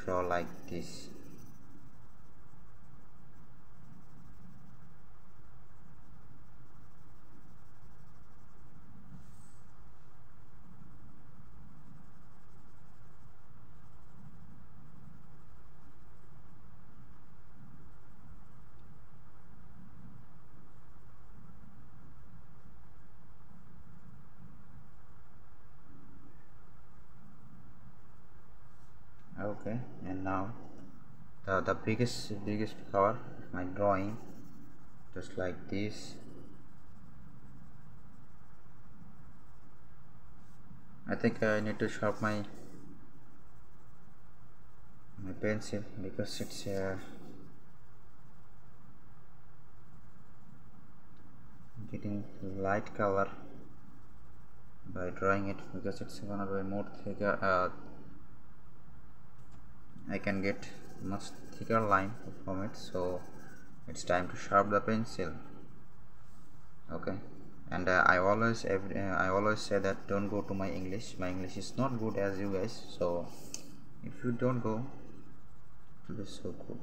draw like this. Okay, and now the biggest flower of my drawing, just like this. I think I need to sharpen my pencil because it's getting light color by drawing it, because it's gonna be more thicker. I can get much thicker line from it, so it's time to sharpen the pencil. Okay, and I always say that don't go to my English. My English is not good as you guys, so if you don't go, it will be so good.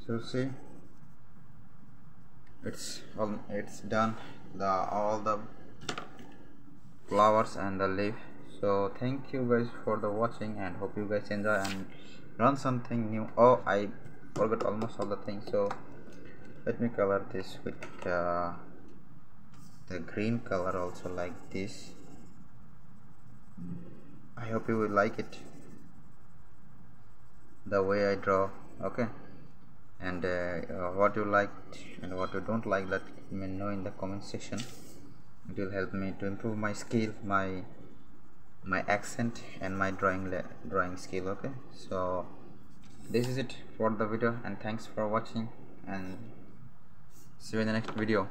So see, it's done, all the flowers and the leaf. So thank you guys for the watching, and hope you guys enjoy and learn something new. Oh, I forgot almost all the things, so let me color this with the green color also, like this. I hope you will like it, the way I draw. Okay, and what you liked and what you don't like, let me know in the comment section. It will help me to improve my skill, my accent, and my drawing skill. Okay, so this is it for the video, and thanks for watching, and see you in the next video.